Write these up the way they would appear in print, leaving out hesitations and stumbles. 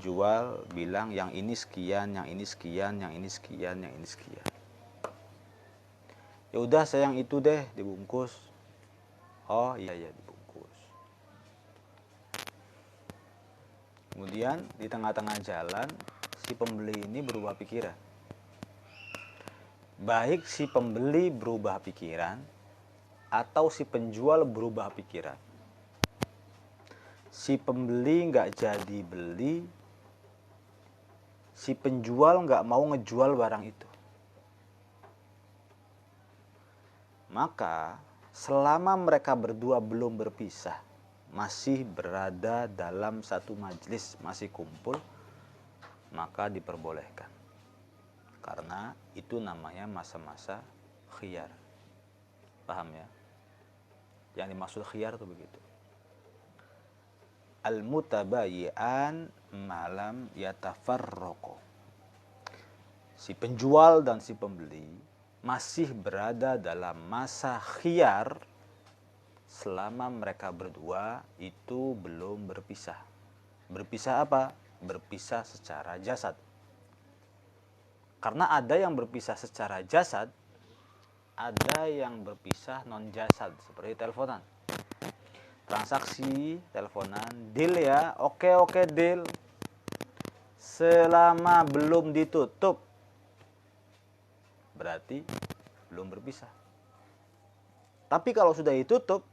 penjual bilang yang ini sekian, yang ini sekian, yang ini sekian, yang ini sekian. Ya udah saya yang itu deh dibungkus. Oh iya ya dibungkus. Kemudian di tengah-tengah jalan si pembeli ini berubah pikiran. Baik si pembeli berubah pikiran atau si penjual berubah pikiran. Si pembeli nggak jadi beli, si penjual nggak mau ngejual barang itu. Maka selama mereka berdua belum berpisah, masih berada dalam satu majelis, masih kumpul, maka diperbolehkan. Karena itu namanya masa-masa khiyar. Paham ya? Yang dimaksud khiyar itu begitu. Al-mutabayyi'an malam yatafarraqu. Si penjual dan si pembeli masih berada dalam masa khiyar selama mereka berdua itu belum berpisah. Berpisah apa? Berpisah secara jasad. Karena ada yang berpisah secara jasad, ada yang berpisah non jasad, seperti teleponan. Transaksi, teleponan, deal ya, oke deal. Selama belum ditutup, berarti belum berpisah. Tapi kalau sudah ditutup,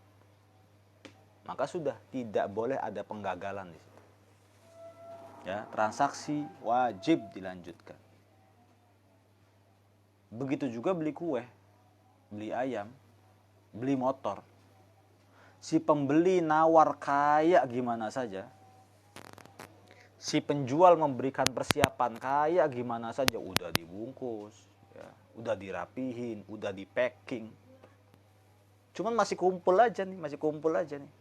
maka sudah tidak boleh ada penggagalan di situ. Ya, transaksi wajib dilanjutkan. Begitu juga beli kue, beli ayam, beli motor. Si pembeli nawar kayak gimana saja, si penjual memberikan persiapan kayak gimana saja, udah dibungkus, ya, udah dirapihin, udah di packing. Cuman masih kumpul aja nih.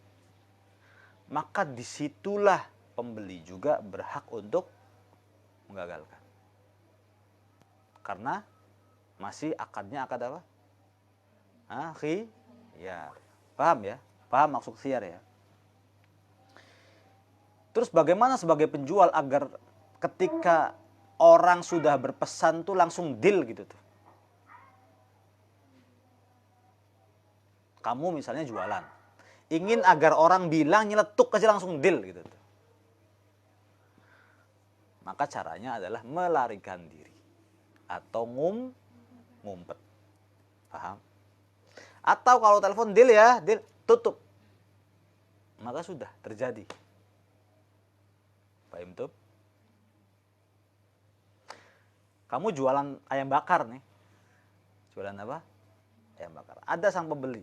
Maka disitulah pembeli juga berhak untuk menggagalkan. Karena masih akadnya akad apa? Ya, paham ya? Paham maksud khiyar ya? Terus bagaimana sebagai penjual agar ketika orang sudah berpesan tuh langsung deal gitu tuh? Kamu misalnya jualan, ingin agar orang bilang nyeletuk aja langsung deal gitu tuh. Maka caranya adalah melarikan diri atau ngumpet. Paham? Atau kalau telepon deal ya, deal, tutup. Maka sudah terjadi. Paham tuh? Kamu jualan ayam bakar nih. Jualan apa? Ayam bakar. Ada sang pembeli.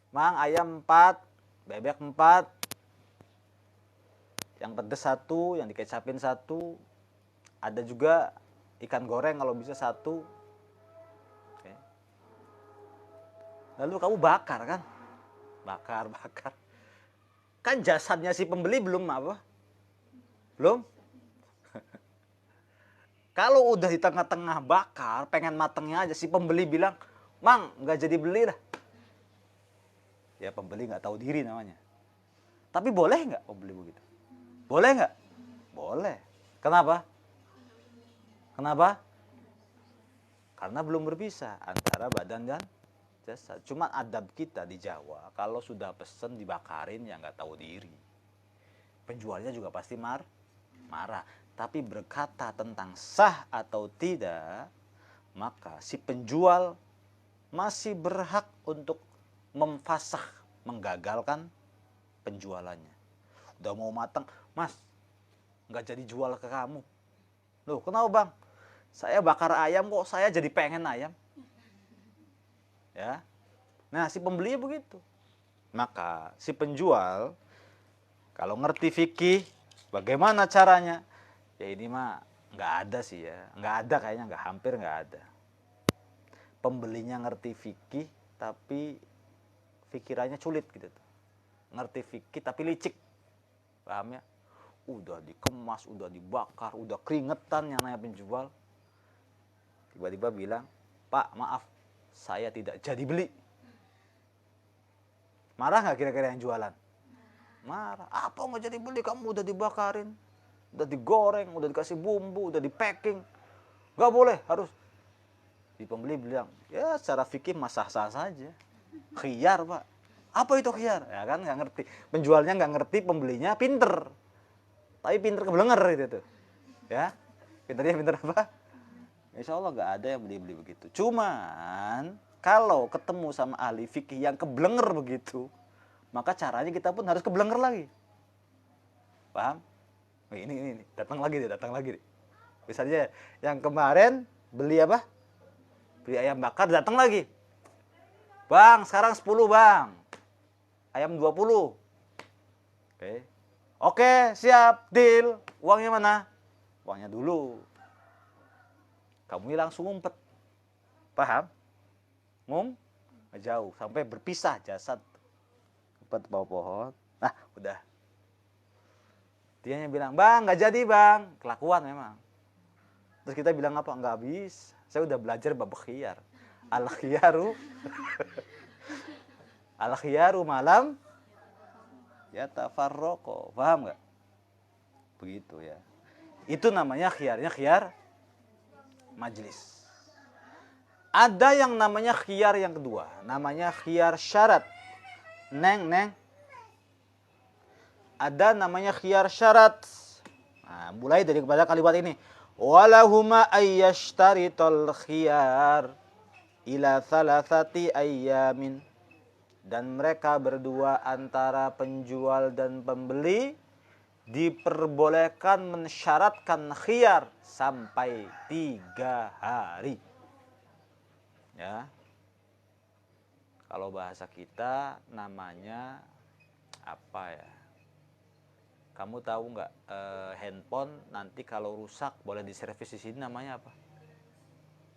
Mang, ayam 4, bebek 4, yang pedes 1, yang dikecapin 1, ada juga ikan goreng kalau bisa 1. Oke. Lalu kamu bakar kan? Bakar. Kan jasadnya si pembeli belum apa? Belum? Kalau udah di tengah-tengah bakar, pengen matengnya aja, si pembeli bilang, Mang, nggak jadi beli lah. Ya pembeli nggak tahu diri namanya. Tapi boleh nggak pembeli begitu? Boleh nggak? Boleh. Kenapa? Karena belum berpisah antara badan dan jasad. Cuma adab kita di Jawa, kalau sudah pesen dibakarin ya nggak tahu diri. Penjualnya juga pasti marah. Tapi berkata tentang sah atau tidak, maka si penjual masih berhak untuk memfasah, menggagalkan penjualannya. Udah mau matang, Mas, nggak jadi jual ke kamu. Loh, kenapa bang? Saya bakar ayam kok saya jadi pengen ayam. Ya, nah si pembeli begitu. Maka si penjual kalau ngerti fikih, bagaimana caranya? Ya ini mah nggak ada sih ya, nggak ada kayaknya, hampir nggak ada. Pembelinya ngerti fikih tapi pikirannya sulit gitu tuh. Ngerti fikih tapi licik, paham ya? Udah dikemas, udah dibakar, udah keringetan yang namanya penjual. Tiba-tiba bilang, Pak maaf, saya tidak jadi beli. Marah nggak kira-kira yang jualan? Marah. Apa nggak jadi beli, kamu udah dibakarin? udah digoreng, udah dikasih bumbu, udah di packing. Nggak boleh, harus. Di pembeli bilang, ya secara fikih sah-sah saja. Khiyar Pak. Apa itu khiyar? Ya kan nggak ngerti. Penjualnya nggak ngerti, pembelinya pinter. Tapi pinter kebelenger itu tuh. Ya, pinternya pinter apa? Insya Allah nggak ada yang beli-beli begitu. Cuman kalau ketemu sama ahli fikih yang kebelenger begitu, maka caranya kita pun harus kebelenger lagi. Paham? Ini datang lagi deh. Misalnya yang kemarin beli apa? Beli ayam bakar, datang lagi. Bang, sekarang 10 bang. Ayam 20. Oke, siap, deal. Uangnya mana? Uangnya dulu. Kamu langsung ngumpet. Paham? Jauh sampai berpisah jasad. Ngumpet bawah pohon. Nah, udah. Dianya bilang, "Bang, nggak jadi, Bang." Kelakuan memang. Terus kita bilang apa? Nggak habis. Saya udah belajar bab khiyar. Al-khiyaru Al-khiyaru malam yatafarraqo. Paham nggak? Begitu ya. Itu namanya khiyarnya khiyar majlis. Ada yang namanya khiyar yang kedua, namanya khiyar syarat. Neng. Ada namanya khiyar syarat. Nah, mulai dari kepada kalimat ini. Walahuma ayyashtarital khiyar ila thalathati ayyamin. Dan mereka berdua antara penjual dan pembeli diperbolehkan mensyaratkan khiyar sampai 3 hari. Ya. Kalau bahasa kita namanya apa ya? Kamu tahu nggak handphone nanti kalau rusak boleh diservis di sini namanya apa?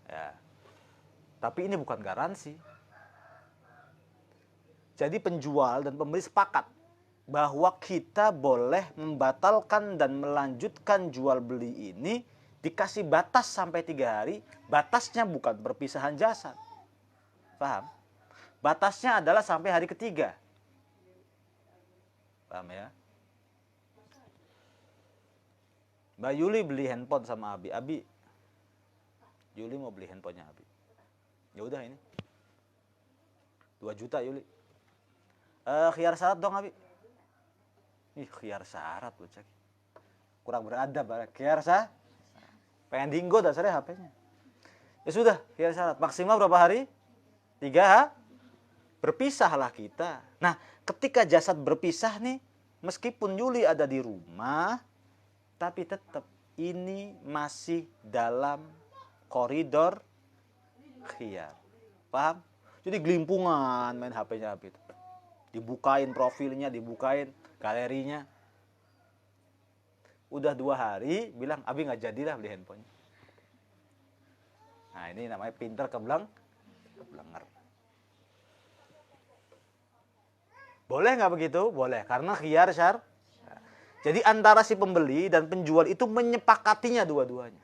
Ya. Tapi ini bukan garansi. Jadi penjual dan pembeli sepakat bahwa kita boleh membatalkan dan melanjutkan jual beli ini dikasih batas sampai 3 hari. Batasnya bukan perpisahan jasad. Paham? Batasnya adalah sampai hari ketiga. Paham ya? Mbak Yuli beli handphone sama Abi. Yuli mau beli handphonenya Abi. Ya udah ini. 2 juta Yuli. Khiyar syarat dong Abi. Khiyar syarat bocah. Kurang beradab, khiyar syarat. Pengen dinggo dasarnya HP-nya. Ya sudah, khiyar syarat. Maksimal berapa hari? 3. Berpisahlah kita. Nah, ketika jasad berpisah nih, meskipun Yuli ada di rumah, tapi tetap ini masih dalam koridor khiyar. Paham? Jadi gelimpungan main HP-nya Abi. Dibukain profilnya, dibukain galerinya. Udah 2 hari, bilang Abi nggak jadilah beli handphonenya. Nah ini namanya pinter kebelenger. Boleh nggak begitu? Boleh, karena khiyar syar. Jadi antara si pembeli dan penjual itu menyepakatinya dua-duanya.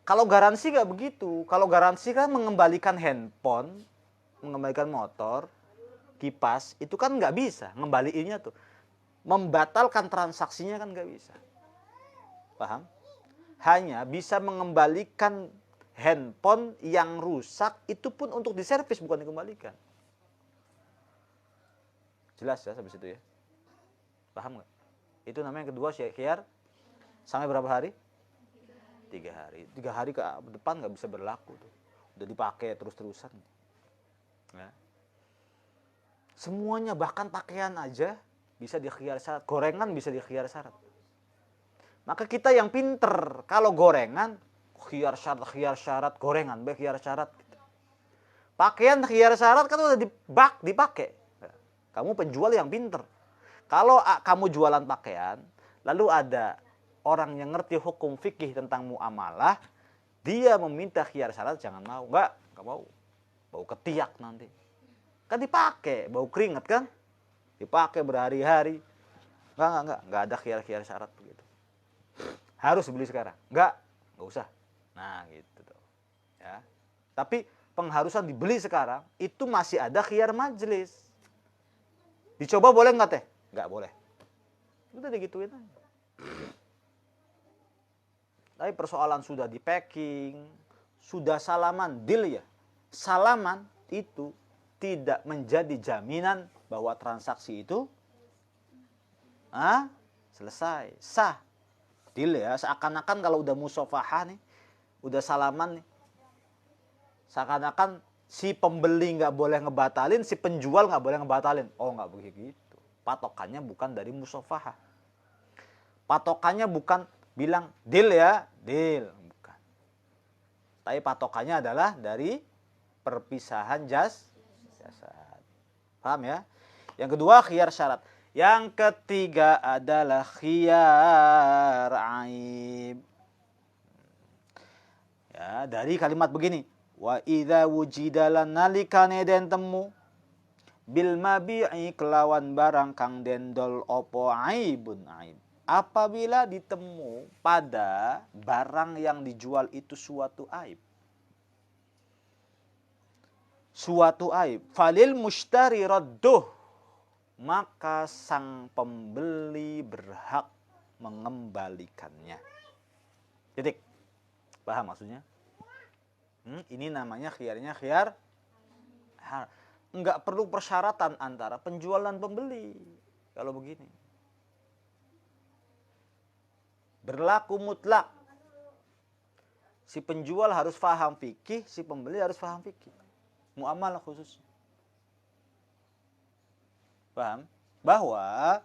Kalau garansi nggak begitu. Kalau garansi kan mengembalikan handphone, mengembalikan motor, kipas, itu kan nggak bisa ngembaliinnya tuh. Membatalkan transaksinya kan nggak bisa. Paham? Hanya bisa mengembalikan handphone yang rusak, itu pun untuk diservis bukan dikembalikan. Jelas ya sampai situ ya? Paham nggak? Itu namanya yang kedua khiyar. Sampai berapa hari? 3 hari. 3 hari ke depan nggak bisa berlaku tuh. Udah dipakai terus-terusan. Ya. Semuanya, bahkan pakaian aja bisa dikhiyar syarat. Gorengan bisa dikhiyar syarat. Maka kita yang pinter, kalau gorengan khiyar syarat gorengan, khiyar syarat. Pakaian khiyar syarat kan udah dipakai. Kamu penjual yang pinter. Kalau kamu jualan pakaian, lalu ada orang yang ngerti hukum fikih tentang muamalah, dia meminta khiyar syarat, jangan mau. Enggak mau. Bau ketiak nanti. Kan dipakai, bau keringat kan? Dipakai berhari-hari. Enggak ada khiyar syarat begitu. Harus beli sekarang. Enggak usah. Nah, gitu tuh. Ya. Tapi pengharusan dibeli sekarang itu masih ada khiyar majlis. Dicoba boleh enggak teh? Enggak boleh. Udah digituin aja. Tapi persoalan sudah di packing, sudah salaman, deal ya. Salaman itu tidak menjadi jaminan bahwa transaksi itu selesai, sah. Deal ya, seakan-akan kalau udah musafahah nih, udah salaman nih, seakan-akan si pembeli nggak boleh ngebatalin, si penjual nggak boleh ngebatalin. Oh, nggak begitu. Patokannya bukan dari musafahah. Patokannya bukan bilang deal ya, deal. Bukan. Tapi patokannya adalah dari perpisahan jasad. Paham ya? Yang kedua, khiyar syarat. Yang ketiga adalah khiyar aib. Ya, dari kalimat begini. Wa idza wujida lan nalikane den temu bil mabi'i kelawan barang kang dendol opo aibun aib. Apabila ditemu pada barang yang dijual itu suatu aib. Suatu aib. Falil mushtari radduh. Maka sang pembeli berhak mengembalikannya. Titik. Paham maksudnya? Ini namanya khiyarnya khiyar. Enggak perlu persyaratan antara penjual dan pembeli. Kalau begini. Berlaku mutlak. Si penjual harus paham fikih, si pembeli harus paham fikih. Muamalah khusus. Paham? Bahwa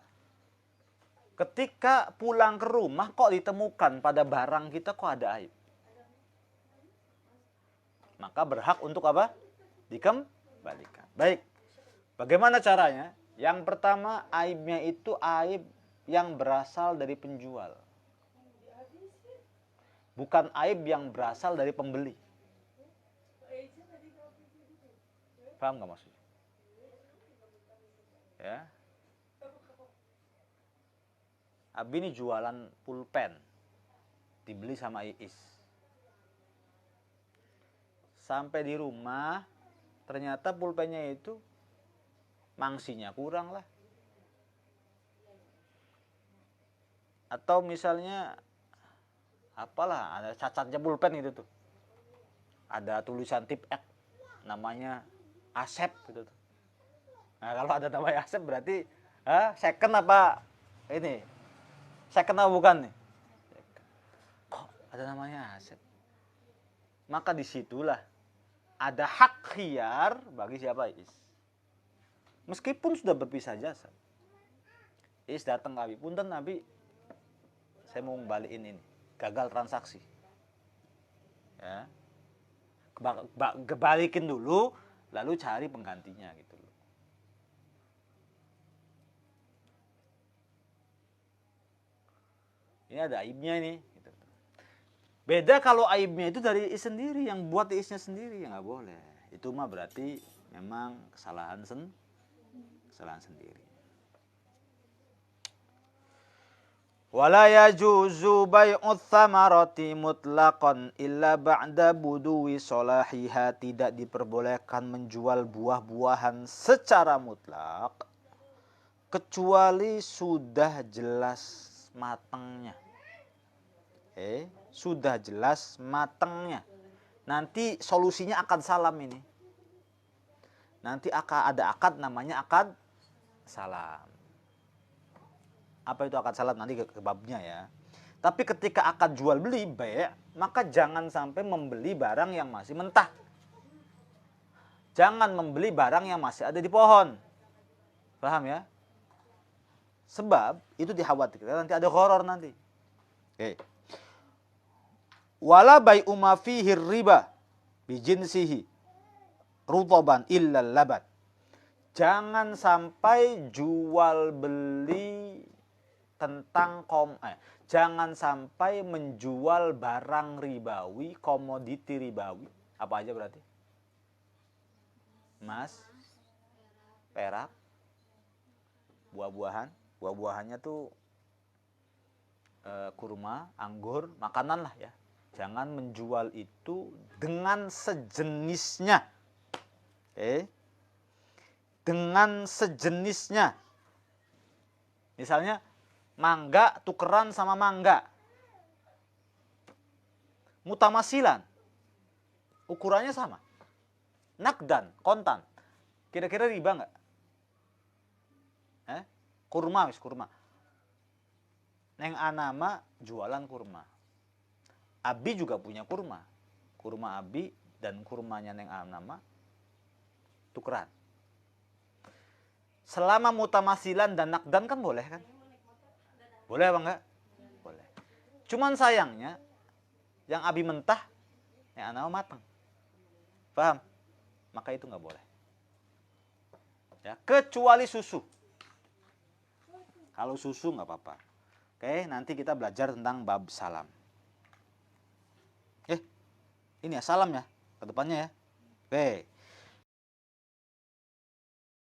ketika pulang ke rumah kok ditemukan pada barang kita kok ada aib. Maka berhak untuk apa? Dikembalikan. Baik. Bagaimana caranya? Yang pertama, aibnya itu aib yang berasal dari penjual. Bukan aib yang berasal dari pembeli. Paham nggak maksudnya? Ya. Abi ini jualan pulpen. Dibeli sama Iis. Sampai di rumah, ternyata pulpennya itu mangsinya kurang lah. Atau misalnya apalah, ada cacatnya pulpen itu tuh. Ada tulisan tip X, namanya Asep gitu tuh. Nah, kalau ada namanya Asep berarti second apa ini? Second apa bukan nih? Kok ada namanya Asep? Maka disitulah ada hak khiyar bagi siapa Is. Meskipun sudah berpisah jasa. Is datang ke Abi, punten Abi, saya mau ngembaliin ini. Gagal transaksi. Ya. Kebalikin dulu, lalu cari penggantinya gitu loh. Ini ada aibnya ini. Gitu. Beda kalau aibnya itu dari Is sendiri, yang buat Isnya sendiri, ya nggak boleh. Itu mah berarti memang kesalahan sendiri. Wala yajuzu bai'ut thamarati mutlaqan illa ba'da buduwi salahiha. Tidak diperbolehkan menjual buah-buahan secara mutlak kecuali sudah jelas matangnya. Sudah jelas matangnya. Nanti solusinya akad salam ini. Nanti ada akad namanya akad salam. Apa itu akad salam? Nanti ke babnya ya. Tapi ketika akad jual beli, maka jangan sampai membeli barang yang masih mentah. Jangan membeli barang yang masih ada di pohon. Paham ya? Sebab itu dikhawatirkan nanti ada gharar nanti. Wala bai'u ma fihi riba bi jinsihi rutaban illa labat. Jangan sampai jual beli tentang jangan sampai menjual barang ribawi, komoditi ribawi. Apa aja berarti? Emas, perak, buah-buahan. Buah-buahannya tuh kurma, anggur, makanan lah ya. Jangan menjual itu dengan sejenisnya. Dengan sejenisnya. Misalnya mangga tukeran sama mangga. Mutamasilan, ukurannya sama. Nakdan, kontan, kira-kira riba nggak? Kurma, kurma. Neng Anama jualan kurma. Abi juga punya kurma. Kurma Abi dan kurmanya Neng Anama tukeran. Selama mutamasilan dan nakdan kan boleh kan? Boleh apa enggak? Boleh. Cuman sayangnya yang Abi mentah, Neng Anama matang. Paham? Maka itu nggak boleh. Ya, kecuali susu. Kalau susu nggak apa-apa. Oke, nanti kita belajar tentang bab salam. Ini ya salam ya, ke depannya ya. Oke.